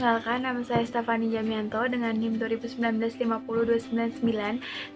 Perkenalkan, nama saya Stefani Jamianto dengan NIM 2019-50299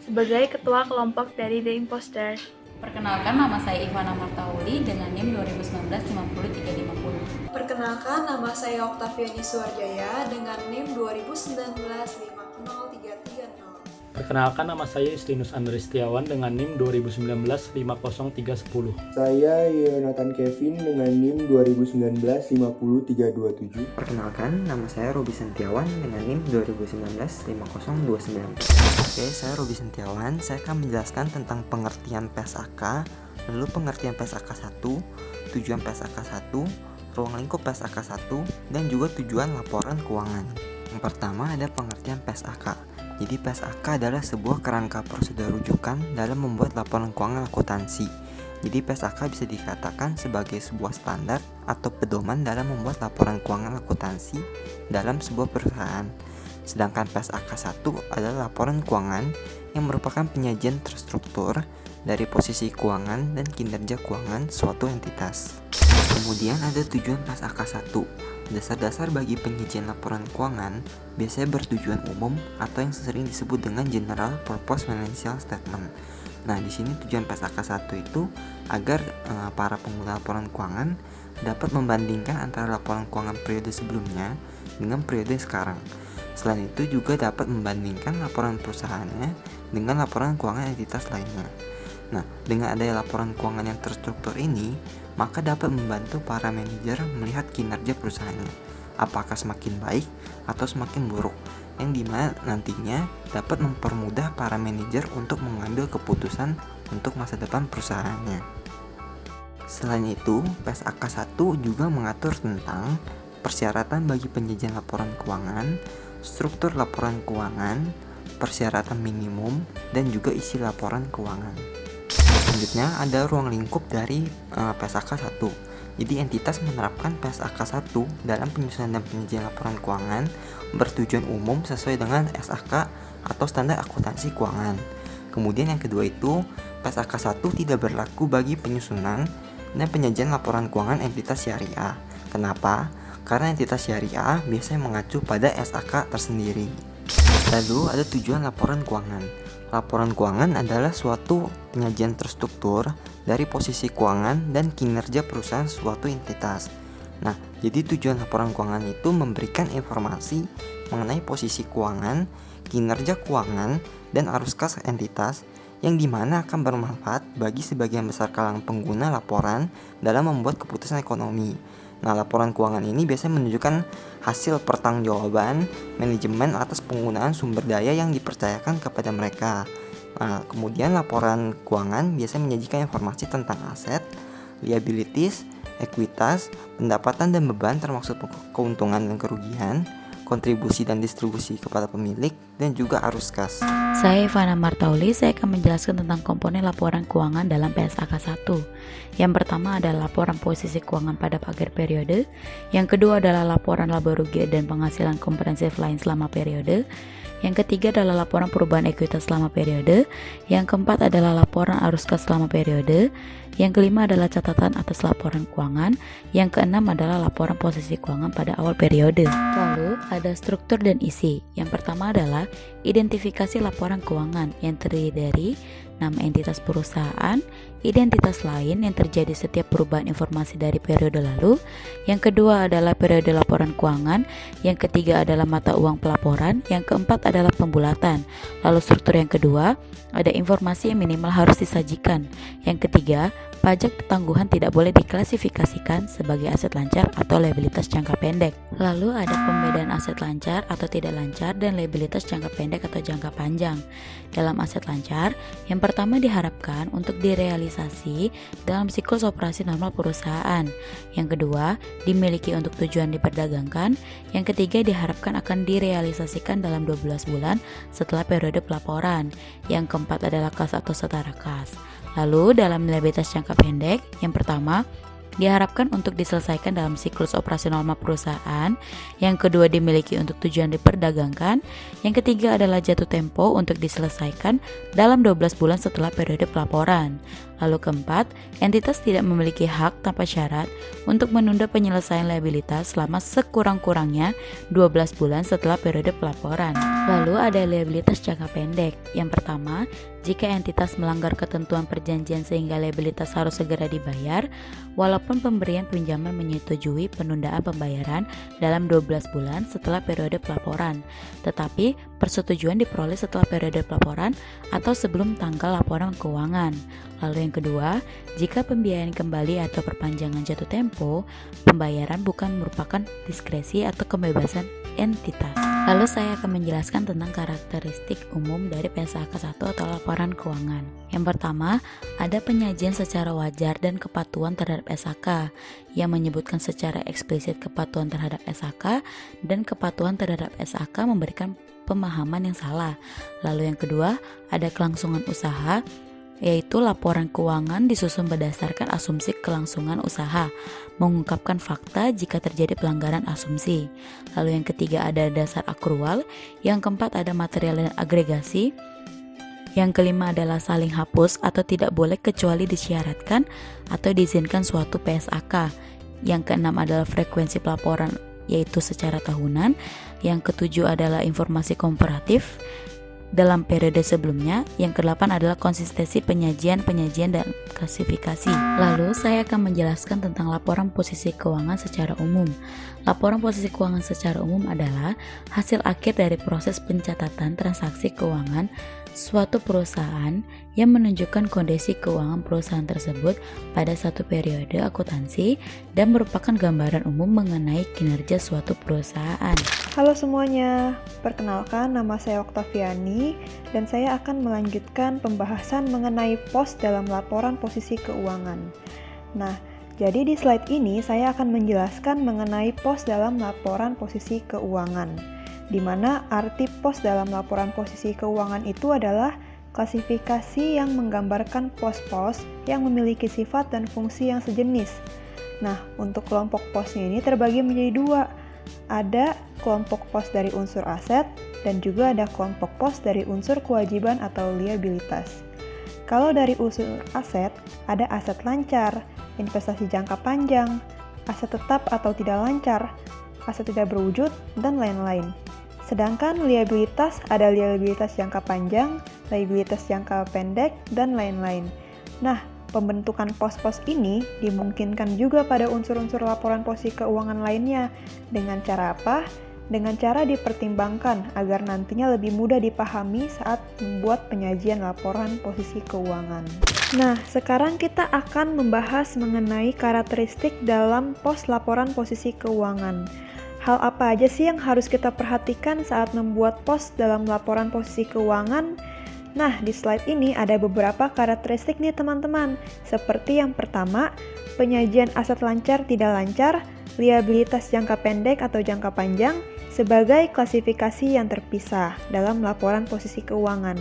sebagai Ketua Kelompok dari The Imposter. Perkenalkan, nama saya Ivana Martauli dengan NIM 2019-50350. Perkenalkan, nama saya Oktaviani Suwarjaya dengan NIM 2019-50330. Perkenalkan, nama saya Istinus Andri Setiawan dengan NIM 2019-50310. Saya Yonatan Kevin dengan NIM 2019-50327. Perkenalkan, nama saya Robi Sentiawan dengan NIM 2019-50299. Oke, saya Robi Sentiawan. Saya akan menjelaskan tentang pengertian PSAK, lalu pengertian PSAK 1, tujuan PSAK 1, ruang lingkup PSAK 1, dan juga tujuan laporan keuangan. Yang pertama ada pengertian PSAK. Jadi PSAK adalah sebuah kerangka prosedur rujukan dalam membuat laporan keuangan akuntansi. Jadi PSAK bisa dikatakan sebagai sebuah standar atau pedoman dalam membuat laporan keuangan akuntansi dalam sebuah perusahaan. Sedangkan PSAK 1 adalah laporan keuangan yang merupakan penyajian terstruktur dari posisi keuangan dan kinerja keuangan suatu entitas. Kemudian ada tujuan PSAK 1. Dasar-dasar bagi penyajian laporan keuangan biasanya bertujuan umum atau yang sering disebut dengan General Purpose Financial Statement. Nah, di sini tujuan PSAK 1 itu agar para pengguna laporan keuangan dapat membandingkan antara laporan keuangan periode sebelumnya dengan periode sekarang. Selain itu juga dapat membandingkan laporan perusahaannya dengan laporan keuangan entitas lainnya. Nah, dengan adanya laporan keuangan yang terstruktur ini, maka dapat membantu para manajer melihat kinerja perusahaannya, apakah semakin baik atau semakin buruk, yang dimana nantinya dapat mempermudah para manajer untuk mengambil keputusan untuk masa depan perusahaannya. Selain itu, PSAK 1 juga mengatur tentang persyaratan bagi penyajian laporan keuangan, struktur laporan keuangan, persyaratan minimum, dan juga isi laporan keuangan. Selanjutnya ada ruang lingkup dari PSAK 1. Jadi entitas menerapkan PSAK 1 dalam penyusunan dan penyajian laporan keuangan bertujuan umum sesuai dengan SAK atau standar akuntansi keuangan. Kemudian yang kedua itu PSAK 1 tidak berlaku bagi penyusunan dan penyajian laporan keuangan entitas syariah. Kenapa? Karena entitas syariah biasanya mengacu pada SAK tersendiri. Lalu ada tujuan laporan keuangan. Laporan keuangan adalah suatu penyajian terstruktur dari posisi keuangan dan kinerja perusahaan suatu entitas. Nah, jadi tujuan laporan keuangan itu memberikan informasi mengenai posisi keuangan, kinerja keuangan, dan arus kas entitas yang dimana akan bermanfaat bagi sebagian besar kalangan pengguna laporan dalam membuat keputusan ekonomi. Nah, laporan keuangan ini biasanya menunjukkan hasil pertanggungjawaban manajemen atas penggunaan sumber daya yang dipercayakan kepada mereka. Nah, kemudian laporan keuangan biasanya menyajikan informasi tentang aset, liabilities, ekuitas, pendapatan dan beban termasuk keuntungan dan kerugian, kontribusi dan distribusi kepada pemilik, dan juga arus kas. Saya Ivana Martauli, saya akan menjelaskan tentang komponen laporan keuangan dalam PSAK 1. Yang pertama adalah laporan posisi keuangan pada pagar periode. Yang kedua adalah laporan laba rugi dan penghasilan komprehensif lain selama periode. Yang ketiga adalah laporan perubahan ekuitas selama periode. Yang keempat adalah laporan arus kas selama periode. Yang kelima adalah catatan atas laporan keuangan. Yang keenam adalah laporan posisi keuangan pada awal periode. Lalu ada struktur dan isi. Yang pertama adalah identifikasi laporan keuangan yang terdiri dari nama entitas perusahaan, identitas lain yang terjadi setiap perubahan informasi dari periode lalu. Yang kedua adalah periode laporan keuangan. Yang ketiga adalah mata uang pelaporan. Yang keempat adalah pembulatan. Lalu struktur yang kedua, ada informasi yang minimal harus disajikan. Yang ketiga, pajak tangguhan tidak boleh diklasifikasikan sebagai aset lancar atau liabilitas jangka pendek. Lalu ada pembedaan aset lancar atau tidak lancar dan liabilitas jangka pendek atau jangka panjang. Dalam aset lancar, yang pertama diharapkan untuk direalisasi dalam siklus operasi normal perusahaan. Yang kedua, dimiliki untuk tujuan diperdagangkan. Yang ketiga, diharapkan akan direalisasikan dalam 12 bulan setelah periode pelaporan. Yang keempat adalah kas atau setara kas. Lalu dalam liabilitas jangka pendek, yang pertama diharapkan untuk diselesaikan dalam siklus operasi normal perusahaan. Yang kedua dimiliki untuk tujuan diperdagangkan. Yang ketiga adalah jatuh tempo untuk diselesaikan dalam 12 bulan setelah periode pelaporan. Lalu keempat, entitas tidak memiliki hak tanpa syarat untuk menunda penyelesaian liabilitas selama sekurang-kurangnya 12 bulan setelah periode pelaporan. Lalu ada liabilitas jangka pendek. Yang pertama, jika entitas melanggar ketentuan perjanjian sehingga liabilitas harus segera dibayar, walaupun pemberian pinjaman menyetujui penundaan pembayaran dalam 12 bulan setelah periode pelaporan, tetapi persetujuan diperoleh setelah periode pelaporan atau sebelum tanggal laporan keuangan. Lalu yang kedua, jika pembiayaan kembali atau perpanjangan jatuh tempo, pembayaran bukan merupakan diskresi atau kebebasan entitas. Lalu saya akan menjelaskan tentang karakteristik umum dari PSAK 1 atau laporan keuangan. Yang pertama, ada penyajian secara wajar dan kepatuhan terhadap SAK yang menyebutkan secara eksplisit kepatuhan terhadap SAK dan kepatuhan terhadap SAK memberikan pemahaman yang salah. Lalu yang kedua, ada kelangsungan usaha, yaitu laporan keuangan disusun berdasarkan asumsi kelangsungan usaha, mengungkapkan fakta jika terjadi pelanggaran asumsi. Lalu yang ketiga ada dasar akrual, yang keempat ada material dan agregasi, yang kelima adalah saling hapus atau tidak boleh kecuali disyaratkan atau diizinkan suatu PSAK. Yang keenam adalah frekuensi pelaporan, yaitu secara tahunan. Yang ketujuh adalah informasi komparatif dalam periode sebelumnya. Yang kedelapan adalah konsistensi penyajian dan klasifikasi. Lalu saya akan menjelaskan tentang laporan posisi keuangan secara umum. Laporan posisi keuangan secara umum adalah hasil akhir dari proses pencatatan transaksi keuangan suatu perusahaan yang menunjukkan kondisi keuangan perusahaan tersebut pada satu periode akuntansi dan merupakan gambaran umum mengenai kinerja suatu perusahaan. Halo semuanya, perkenalkan nama saya Oktaviani dan saya akan melanjutkan pembahasan mengenai pos dalam laporan posisi keuangan. Nah, jadi di slide ini saya akan menjelaskan mengenai pos dalam laporan posisi keuangan, di mana arti pos dalam laporan posisi keuangan itu adalah klasifikasi yang menggambarkan pos-pos yang memiliki sifat dan fungsi yang sejenis. Nah, untuk kelompok posnya ini terbagi menjadi dua. Ada kelompok pos dari unsur aset dan juga ada kelompok pos dari unsur kewajiban atau liabilitas. Kalau dari unsur aset, ada aset lancar, investasi jangka panjang, aset tetap atau tidak lancar, aset tidak berwujud, dan lain-lain. Sedangkan liabilitas ada liabilitas jangka panjang, liabilitas jangka pendek, dan lain-lain. Nah, pembentukan pos-pos ini dimungkinkan juga pada unsur-unsur laporan posisi keuangan lainnya. Dengan cara apa? Dengan cara dipertimbangkan agar nantinya lebih mudah dipahami saat membuat penyajian laporan posisi keuangan. Nah, sekarang kita akan membahas mengenai karakteristik dalam pos laporan posisi keuangan. Hal apa aja sih yang harus kita perhatikan saat membuat pos dalam laporan posisi keuangan? Nah, di slide ini ada beberapa karakteristik nih teman-teman. Seperti yang pertama, penyajian aset lancar tidak lancar, liabilitas jangka pendek atau jangka panjang, sebagai klasifikasi yang terpisah dalam laporan posisi keuangan.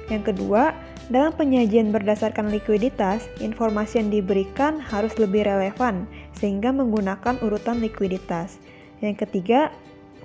Yang kedua, dalam penyajian berdasarkan likuiditas, informasi yang diberikan harus lebih relevan, sehingga menggunakan urutan likuiditas. Yang ketiga,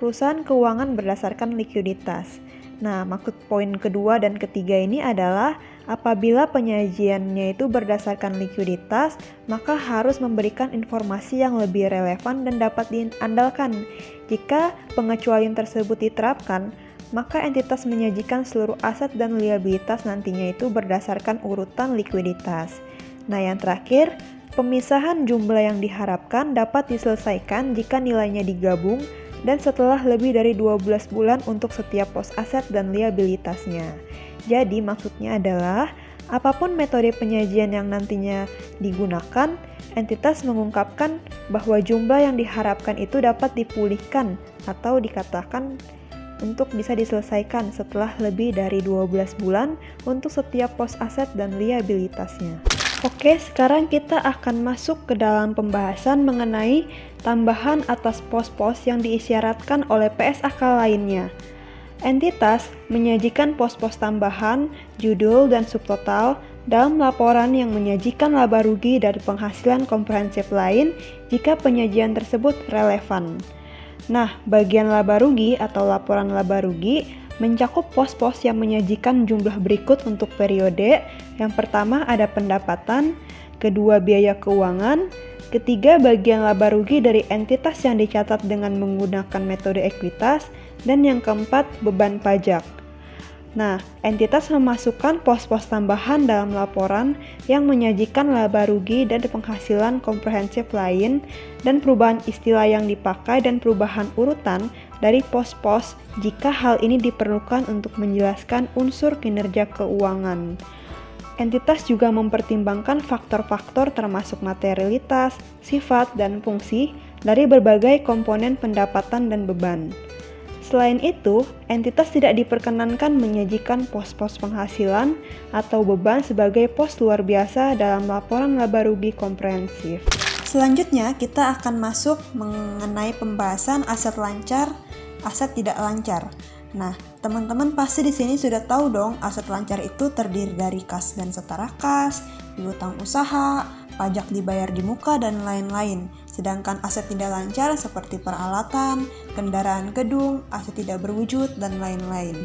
perusahaan keuangan berdasarkan likuiditas. Nah, maksud poin kedua dan ketiga ini adalah apabila penyajiannya itu berdasarkan likuiditas, maka harus memberikan informasi yang lebih relevan dan dapat diandalkan. Jika pengecualian tersebut diterapkan, maka entitas menyajikan seluruh aset dan liabilitas nantinya itu berdasarkan urutan likuiditas. Nah, yang terakhir, pemisahan jumlah yang diharapkan dapat diselesaikan jika nilainya digabung dan setelah lebih dari 12 bulan untuk setiap pos aset dan liabilitasnya. Jadi maksudnya adalah apapun metode penyajian yang nantinya digunakan, entitas mengungkapkan bahwa jumlah yang diharapkan itu dapat dipulihkan atau dikatakan untuk bisa diselesaikan setelah lebih dari 12 bulan untuk setiap pos aset dan liabilitasnya. Oke, sekarang kita akan masuk ke dalam pembahasan mengenai tambahan atas pos-pos yang diisyaratkan oleh PSAK lainnya. Entitas menyajikan pos-pos tambahan, judul, dan subtotal dalam laporan yang menyajikan laba rugi dari penghasilan komprehensif lain jika penyajian tersebut relevan. Nah, bagian laba rugi atau laporan laba rugi mencakup pos-pos yang menyajikan jumlah berikut untuk periode. Yang pertama ada pendapatan, kedua biaya keuangan, ketiga bagian laba rugi dari entitas yang dicatat dengan menggunakan metode ekuitas, dan yang keempat beban pajak. Nah, entitas memasukkan pos-pos tambahan dalam laporan yang menyajikan laba rugi dan penghasilan komprehensif lain, dan perubahan istilah yang dipakai dan perubahan urutan dari pos-pos jika hal ini diperlukan untuk menjelaskan unsur kinerja keuangan. Entitas juga mempertimbangkan faktor-faktor termasuk materialitas, sifat, dan fungsi dari berbagai komponen pendapatan dan beban. Selain itu, entitas tidak diperkenankan menyajikan pos-pos penghasilan atau beban sebagai pos luar biasa dalam laporan laba rugi komprehensif. Selanjutnya, kita akan masuk mengenai pembahasan aset lancar, aset tidak lancar. Nah, teman-teman pasti di sini sudah tahu dong, aset lancar itu terdiri dari kas dan setara kas, piutang usaha, pajak dibayar di muka, dan lain-lain. Sedangkan aset tidak lancar seperti peralatan, kendaraan gedung, aset tidak berwujud, dan lain-lain.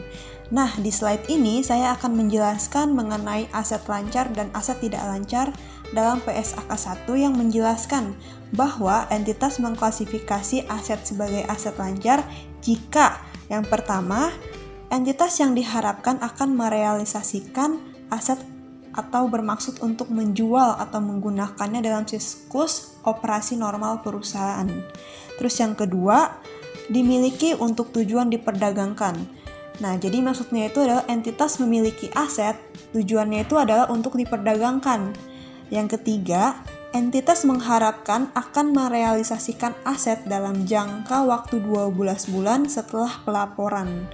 Nah, di slide ini saya akan menjelaskan mengenai aset lancar dan aset tidak lancar dalam PSAK 1 yang menjelaskan bahwa entitas mengklasifikasi aset sebagai aset lancar jika yang pertama, entitas yang diharapkan akan merealisasikan aset atau bermaksud untuk menjual atau menggunakannya dalam siklus operasi normal perusahaan. Terus yang kedua, dimiliki untuk tujuan diperdagangkan. Nah, jadi maksudnya itu adalah entitas memiliki aset, tujuannya itu adalah untuk diperdagangkan. Yang ketiga, entitas mengharapkan akan merealisasikan aset dalam jangka waktu 12 bulan setelah pelaporan.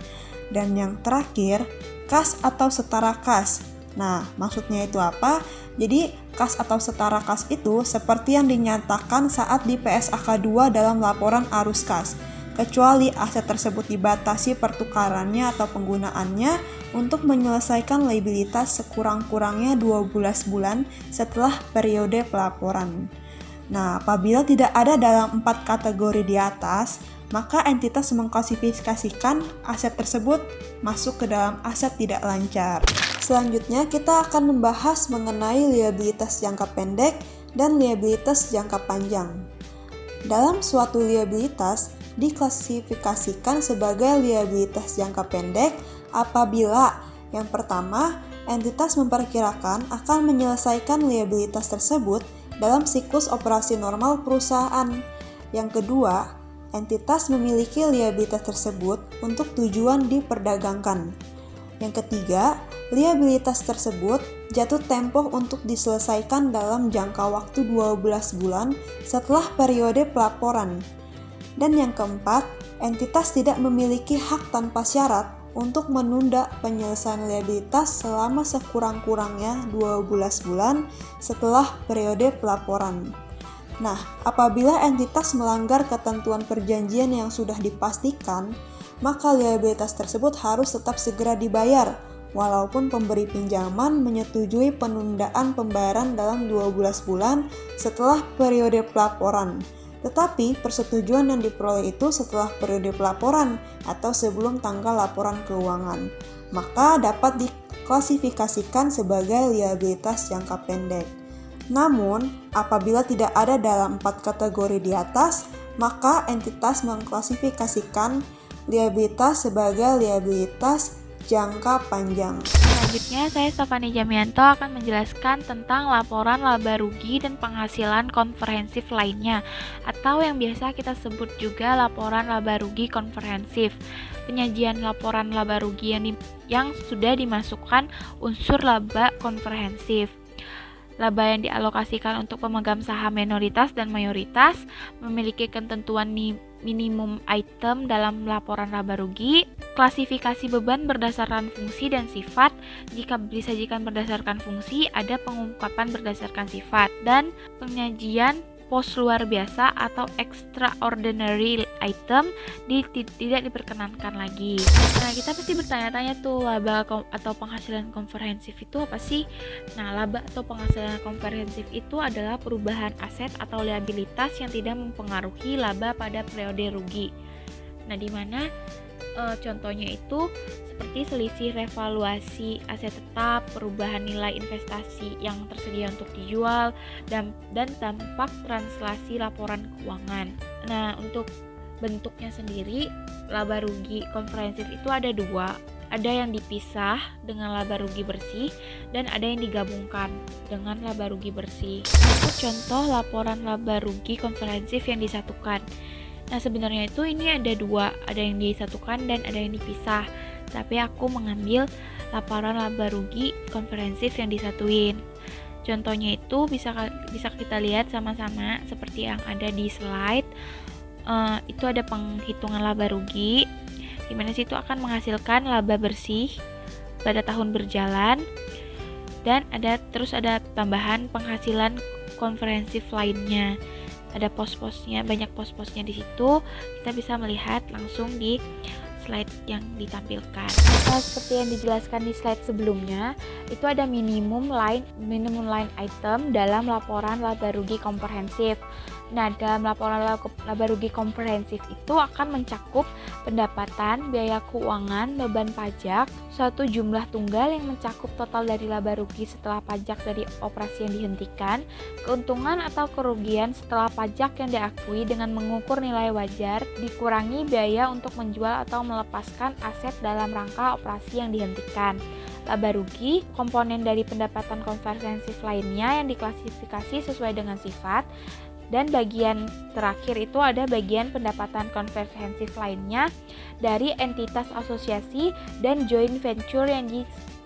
Dan yang terakhir, kas atau setara kas. Nah, maksudnya itu apa? Jadi, kas atau setara kas itu seperti yang dinyatakan saat di PSAK 2 dalam laporan arus kas, kecuali aset tersebut dibatasi pertukarannya atau penggunaannya untuk menyelesaikan liabilitas sekurang-kurangnya 12 bulan setelah periode pelaporan. Nah, apabila tidak ada dalam 4 kategori di atas, maka entitas mengklasifikasikan aset tersebut masuk ke dalam aset tidak lancar. Selanjutnya, kita akan membahas mengenai liabilitas jangka pendek dan liabilitas jangka panjang. Dalam suatu liabilitas, diklasifikasikan sebagai liabilitas jangka pendek apabila yang pertama, entitas memperkirakan akan menyelesaikan liabilitas tersebut dalam siklus operasi normal perusahaan. Yang kedua, entitas memiliki liabilitas tersebut untuk tujuan diperdagangkan. Yang ketiga, liabilitas tersebut jatuh tempo untuk diselesaikan dalam jangka waktu 12 bulan setelah periode pelaporan. Dan yang keempat, entitas tidak memiliki hak tanpa syarat untuk menunda penyelesaian liabilitas selama sekurang-kurangnya 12 bulan setelah periode pelaporan. Nah, apabila entitas melanggar ketentuan perjanjian yang sudah dipastikan, maka liabilitas tersebut harus tetap segera dibayar, walaupun pemberi pinjaman menyetujui penundaan pembayaran dalam 12 bulan setelah periode pelaporan. Tetapi persetujuan yang diperoleh itu setelah periode pelaporan atau sebelum tanggal laporan keuangan, maka dapat diklasifikasikan sebagai liabilitas jangka pendek. Namun, apabila tidak ada dalam 4 kategori di atas, maka entitas mengklasifikasikan liabilitas sebagai liabilitas jangka panjang. Selanjutnya, saya Stefani Jamianto akan menjelaskan tentang laporan laba rugi dan penghasilan komprehensif lainnya, atau yang biasa kita sebut juga laporan laba rugi komprehensif. Penyajian laporan laba rugi yang sudah dimasukkan unsur laba komprehensif. Laba yang dialokasikan untuk pemegang saham minoritas dan mayoritas memiliki ketentuan minimum item dalam laporan laba rugi, klasifikasi beban berdasarkan fungsi dan sifat. Jika disajikan berdasarkan fungsi, ada pengungkapan berdasarkan sifat, dan penyajian pos luar biasa atau extraordinary item tidak diperkenankan lagi. Nah, kita pasti bertanya-tanya tuh, laba atau penghasilan komprehensif itu apa sih? Nah, laba atau penghasilan komprehensif itu adalah perubahan aset atau liabilitas yang tidak mempengaruhi laba pada periode rugi. Nah, di mana Contohnya itu seperti selisih revaluasi aset tetap, perubahan nilai investasi yang tersedia untuk dijual, dan dampak translasi laporan keuangan. Nah, untuk bentuknya sendiri, laba rugi komprehensif itu ada dua. Ada yang dipisah dengan laba rugi bersih dan ada yang digabungkan dengan laba rugi bersih. Itu contoh laporan laba rugi komprehensif yang disatukan. Nah, sebenarnya itu ini ada dua, ada yang disatukan dan ada yang dipisah. Tapi aku mengambil laporan laba rugi komprehensif yang disatuin. Contohnya itu bisa kita lihat sama-sama seperti yang ada di slide. Itu ada penghitungan laba rugi, di mana situ akan menghasilkan laba bersih pada tahun berjalan, dan terus ada tambahan penghasilan komprehensif lainnya. Ada pos-posnya, banyak pos-posnya di situ. Kita bisa melihat langsung di slide yang ditampilkan. Nah, seperti yang dijelaskan di slide sebelumnya, itu ada minimum line item dalam laporan laba rugi komprehensif. Nah, dalam laporan laba rugi komprehensif itu akan mencakup pendapatan, biaya keuangan, beban pajak, suatu jumlah tunggal yang mencakup total dari laba rugi setelah pajak dari operasi yang dihentikan, keuntungan atau kerugian setelah pajak yang diakui dengan mengukur nilai wajar, dikurangi biaya untuk menjual atau melepaskan aset dalam rangka operasi yang dihentikan. Laba rugi, komponen dari pendapatan komprehensif lainnya yang diklasifikasi sesuai dengan sifat. Dan bagian terakhir itu ada bagian pendapatan komprehensif lainnya dari entitas asosiasi dan joint venture yang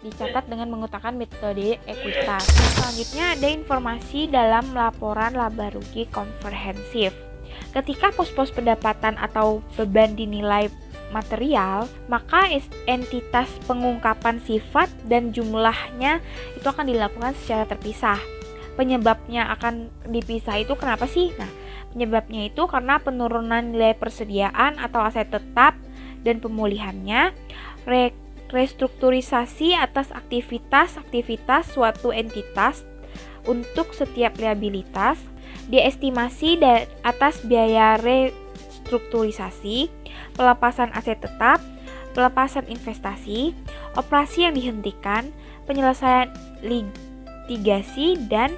dicatat dengan menggunakan metode ekuitas. Selanjutnya ada informasi dalam laporan laba rugi komprehensif. Ketika pos-pos pendapatan atau beban dinilai material, maka entitas pengungkapan sifat dan jumlahnya itu akan dilakukan secara terpisah. Penyebabnya akan dipisah itu kenapa sih? Nah, penyebabnya itu karena penurunan nilai persediaan atau aset tetap dan pemulihannya, restrukturisasi atas aktivitas suatu entitas untuk setiap liabilitas, diestimasi atas biaya restrukturisasi, pelepasan aset tetap, pelepasan investasi, operasi yang dihentikan, penyelesaian litigasi, dan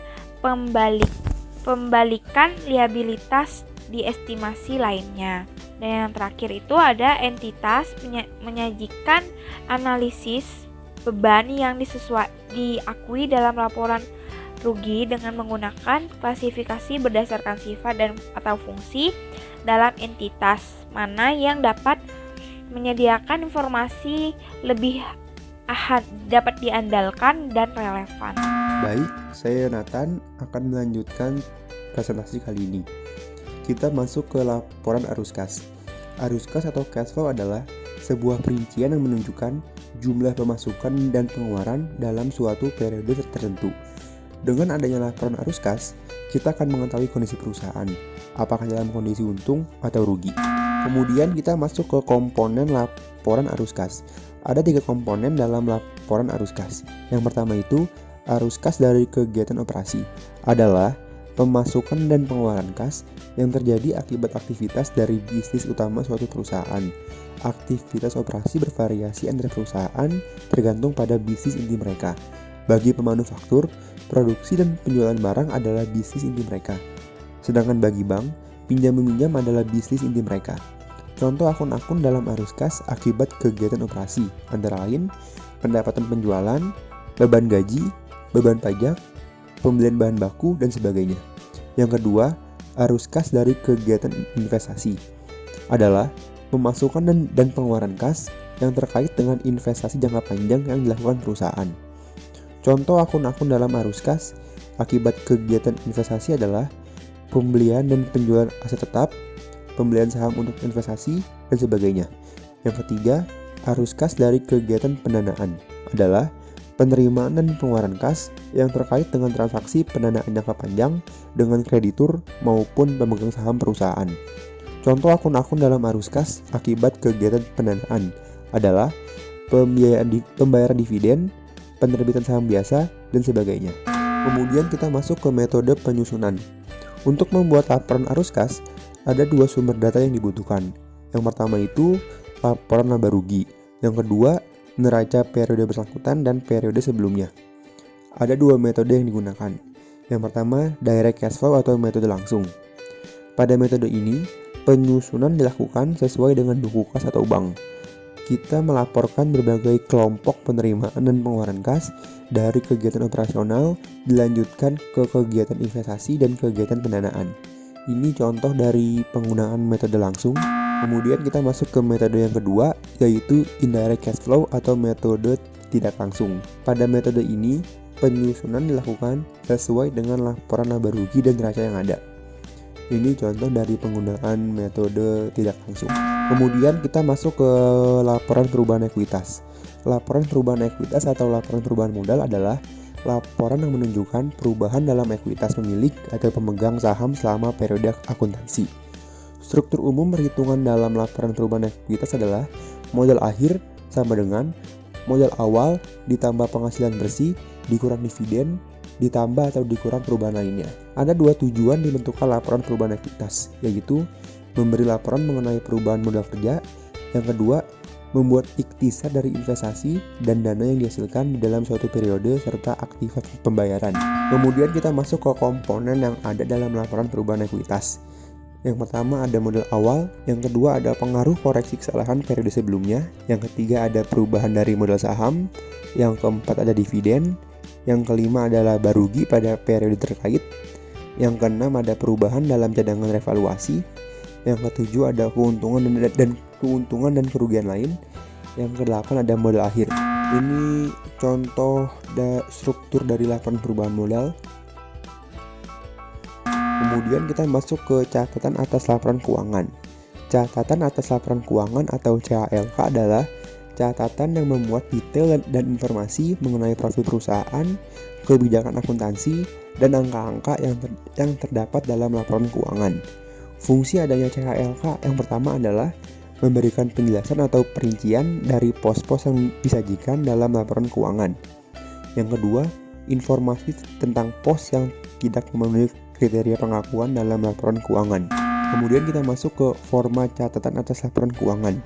pembalikan liabilitas diestimasi lainnya. Dan yang terakhir itu ada entitas menyajikan analisis beban yang diakui dalam laporan rugi dengan menggunakan klasifikasi berdasarkan sifat dan atau fungsi dalam entitas mana yang dapat menyediakan informasi lebih dapat diandalkan dan relevan. Baik, saya Yonatan akan melanjutkan presentasi kali ini. Kita masuk ke laporan arus kas. Arus kas atau cash flow adalah sebuah perincian yang menunjukkan jumlah pemasukan dan pengeluaran dalam suatu periode tertentu. Dengan adanya laporan arus kas, kita akan mengetahui kondisi perusahaan, apakah dalam kondisi untung atau rugi. Kemudian kita masuk ke komponen laporan arus kas. Ada 3 komponen dalam laporan arus kas. Yang pertama itu arus kas dari kegiatan operasi adalah pemasukan dan pengeluaran kas yang terjadi akibat aktivitas dari bisnis utama suatu perusahaan. Aktivitas operasi bervariasi antar perusahaan tergantung pada bisnis inti mereka. Bagi pemanufaktur, produksi dan penjualan barang adalah bisnis inti mereka. Sedangkan bagi bank, pinjam-meminjam adalah bisnis inti mereka. Contoh akun-akun dalam arus kas akibat kegiatan operasi, antara lain pendapatan penjualan, beban gaji, beban pajak, pembelian bahan baku, dan sebagainya. Yang kedua, arus kas dari kegiatan investasi adalah pemasukan dan pengeluaran kas yang terkait dengan investasi jangka panjang yang dilakukan perusahaan. Contoh akun-akun dalam arus kas akibat kegiatan investasi adalah pembelian dan penjualan aset tetap, pembelian saham untuk investasi, dan sebagainya. Yang ketiga, arus kas dari kegiatan pendanaan adalah penerimaan dan pengeluaran kas yang terkait dengan transaksi pendanaan jangka panjang dengan kreditur maupun pemegang saham perusahaan. Contoh akun-akun dalam arus kas akibat kegiatan pendanaan adalah pembayaran dividen, penerbitan saham biasa, dan sebagainya. Kemudian kita masuk ke metode penyusunan. Untuk membuat laporan arus kas, ada 2 sumber data yang dibutuhkan. Yang pertama itu laporan laba rugi. Yang kedua, neraca periode bersangkutan dan periode sebelumnya. Ada dua metode yang digunakan. Yang pertama, direct cash flow atau metode langsung. Pada metode ini, penyusunan dilakukan sesuai dengan buku kas atau bank. Kita melaporkan berbagai kelompok penerimaan dan pengeluaran kas dari kegiatan operasional dilanjutkan ke kegiatan investasi dan kegiatan pendanaan. Ini contoh dari penggunaan metode langsung. Kemudian kita masuk ke metode yang kedua, yaitu indirect cash flow atau metode tidak langsung. Pada metode ini, penyusunan dilakukan sesuai dengan laporan laba rugi dan neraca yang ada. Ini contoh dari penggunaan metode tidak langsung. Kemudian kita masuk ke laporan perubahan ekuitas. Laporan perubahan ekuitas atau laporan perubahan modal adalah laporan yang menunjukkan perubahan dalam ekuitas pemilik atau pemegang saham selama periode akuntansi. Struktur umum perhitungan dalam laporan perubahan ekuitas adalah modal akhir sama dengan modal awal ditambah penghasilan bersih dikurang dividen ditambah atau dikurang perubahan lainnya. Ada dua tujuan dibentukkan laporan perubahan ekuitas, yaitu memberi laporan mengenai perubahan modal kerja. Yang kedua, membuat ikhtisar dari investasi dan dana yang dihasilkan di dalam suatu periode serta aktivitas pembayaran. Kemudian kita masuk ke komponen yang ada dalam laporan perubahan ekuitas. Yang pertama ada modal awal, yang kedua ada pengaruh koreksi kesalahan periode sebelumnya, yang ketiga ada perubahan dari modal saham, yang keempat ada dividen, yang kelima adalah laba rugi pada periode terkait, yang keenam ada perubahan dalam cadangan revaluasi, yang ketujuh ada keuntungan dan kerugian lain, yang kedelapan ada modal akhir. Ini contoh struktur dari laporan perubahan modal. Kemudian kita masuk ke catatan atas laporan keuangan. Catatan atas laporan keuangan atau CALK adalah catatan yang memuat detail dan informasi mengenai profil perusahaan, kebijakan akuntansi, dan angka-angka yang terdapat dalam laporan keuangan. Fungsi adanya CALK yang pertama adalah memberikan penjelasan atau perincian dari pos-pos yang disajikan dalam laporan keuangan. Yang kedua, informasi tentang pos yang tidak memenuhi kriteria pengakuan dalam laporan keuangan. Kemudian kita masuk ke format catatan atas laporan keuangan.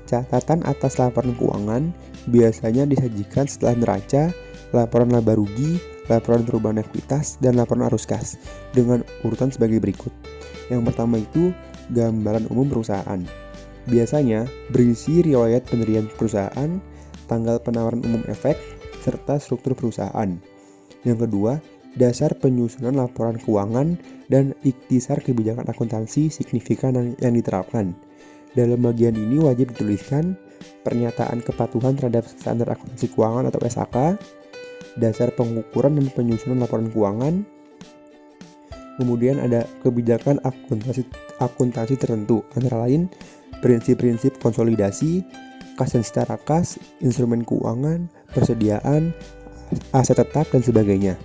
Catatan atas laporan keuangan biasanya disajikan setelah neraca, laporan laba rugi, laporan perubahan ekuitas, dan laporan arus kas dengan urutan sebagai berikut. Yang pertama itu gambaran umum perusahaan. Biasanya berisi riwayat pendirian perusahaan, tanggal penawaran umum efek, serta struktur perusahaan. Yang kedua, dasar penyusunan laporan keuangan dan ikhtisar kebijakan akuntansi signifikan yang diterapkan. Dalam bagian ini wajib dituliskan pernyataan kepatuhan terhadap standar akuntansi keuangan atau SAK, dasar pengukuran dan penyusunan laporan keuangan. Kemudian ada kebijakan akuntansi tertentu, antara lain prinsip-prinsip konsolidasi, kas dan setara kas, instrumen keuangan, persediaan, aset tetap, dan sebagainya.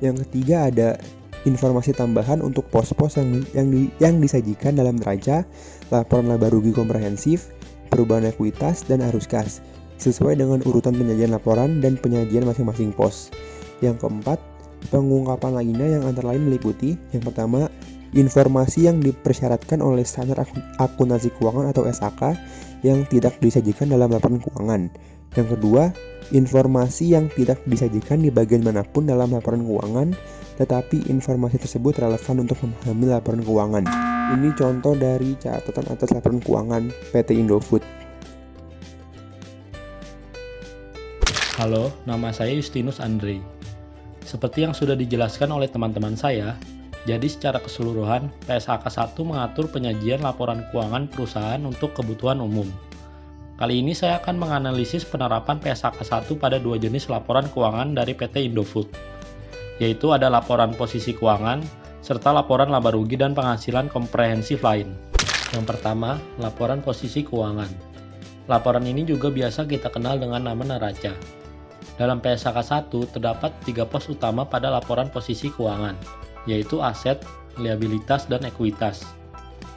Yang ketiga ada informasi tambahan untuk pos-pos yang disajikan dalam neraca, laporan laba rugi komprehensif, perubahan ekuitas, dan arus kas, sesuai dengan urutan penyajian laporan dan penyajian masing-masing pos. Yang keempat, pengungkapan lainnya yang antara lain meliputi yang pertama, informasi yang dipersyaratkan oleh standar akuntansi keuangan atau SAK yang tidak disajikan dalam laporan keuangan. Yang kedua, informasi yang tidak disajikan di bagian manapun dalam laporan keuangan, tetapi informasi tersebut relevan untuk memahami laporan keuangan. Ini contoh dari catatan atas laporan keuangan PT Indofood. Halo, nama saya Justinus Andre. Seperti yang sudah dijelaskan oleh teman-teman saya, jadi secara keseluruhan, PSAK 1 mengatur penyajian laporan keuangan perusahaan untuk kebutuhan umum. Kali ini saya akan menganalisis penerapan PSAK 1 pada dua jenis laporan keuangan dari PT Indofood, yaitu ada laporan posisi keuangan, serta laporan laba rugi dan penghasilan komprehensif lain. Yang pertama, laporan posisi keuangan. Laporan ini juga biasa kita kenal dengan nama neraca. Dalam PSAK 1 terdapat 3 pos utama pada laporan posisi keuangan, yaitu aset, liabilitas, dan ekuitas.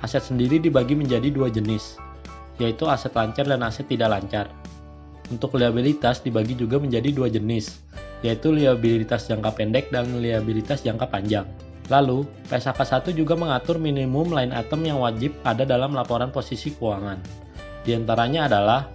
Aset sendiri dibagi menjadi dua jenis, yaitu aset lancar dan aset tidak lancar. Untuk liabilitas dibagi juga menjadi dua jenis, yaitu liabilitas jangka pendek dan liabilitas jangka panjang. Lalu, PSAK 1 juga mengatur minimum line item yang wajib ada dalam laporan posisi keuangan. Di antaranya adalah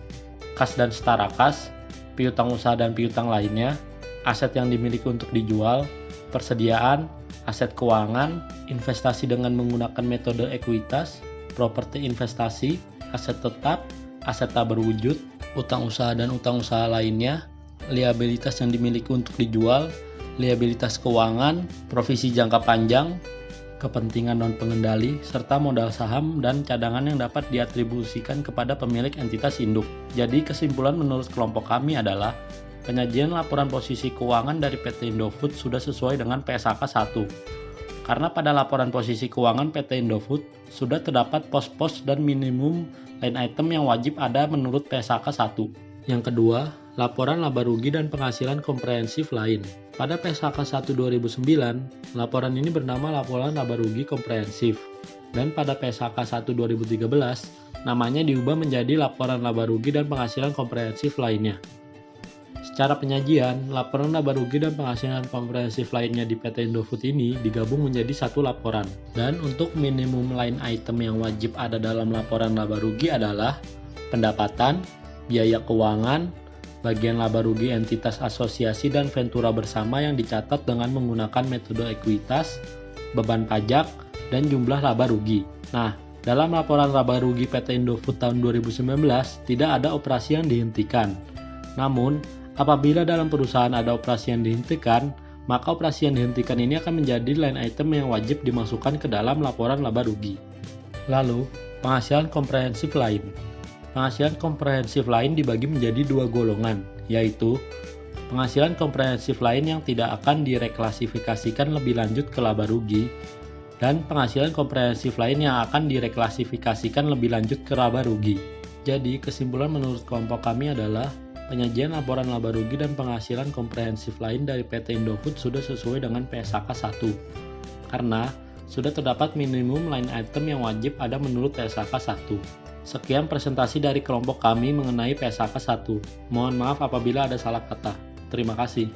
kas dan setara kas, piutang usaha dan piutang lainnya, aset yang dimiliki untuk dijual, persediaan, aset keuangan, investasi dengan menggunakan metode ekuitas, properti investasi, aset tetap, aset tak berwujud, utang usaha dan utang usaha lainnya, liabilitas yang dimiliki untuk dijual, liabilitas keuangan, provisi jangka panjang, kepentingan non-pengendali, serta modal saham dan cadangan yang dapat diatribusikan kepada pemilik entitas induk. Jadi kesimpulan menurut kelompok kami adalah penyajian laporan posisi keuangan dari PT Indofood sudah sesuai dengan PSAK 1. Karena pada laporan posisi keuangan PT Indofood sudah terdapat pos-pos dan minimum line item yang wajib ada menurut PSAK 1. Yang kedua, laporan laba rugi dan penghasilan komprehensif lain. Pada PSAK 1 2009, laporan ini bernama laporan laba rugi komprehensif. Dan pada PSAK 1 2013, namanya diubah menjadi laporan laba rugi dan penghasilan komprehensif lainnya. Secara penyajian, laporan laba rugi dan penghasilan komprehensif lainnya di PT Indofood ini digabung menjadi satu laporan. Dan untuk minimum line item yang wajib ada dalam laporan laba rugi adalah pendapatan, biaya keuangan, bagian laba rugi entitas asosiasi dan ventura bersama yang dicatat dengan menggunakan metode ekuitas, beban pajak, dan jumlah laba rugi. Nah, dalam laporan laba rugi PT Indofood tahun 2019 tidak ada operasi yang dihentikan. Namun, apabila dalam perusahaan ada operasi yang dihentikan, maka operasi yang dihentikan ini akan menjadi line item yang wajib dimasukkan ke dalam laporan laba rugi. Lalu, penghasilan komprehensif lain. Penghasilan komprehensif lain dibagi menjadi dua golongan, yaitu penghasilan komprehensif lain yang tidak akan direklasifikasikan lebih lanjut ke laba rugi, dan penghasilan komprehensif lain yang akan direklasifikasikan lebih lanjut ke laba rugi. Jadi, kesimpulan menurut kelompok kami adalah penyajian laporan laba rugi dan penghasilan komprehensif lain dari PT Indofood sudah sesuai dengan PSAK 1, karena sudah terdapat minimum line item yang wajib ada menurut PSAK 1. Sekian presentasi dari kelompok kami mengenai PSAK 1. Mohon maaf apabila ada salah kata. Terima kasih.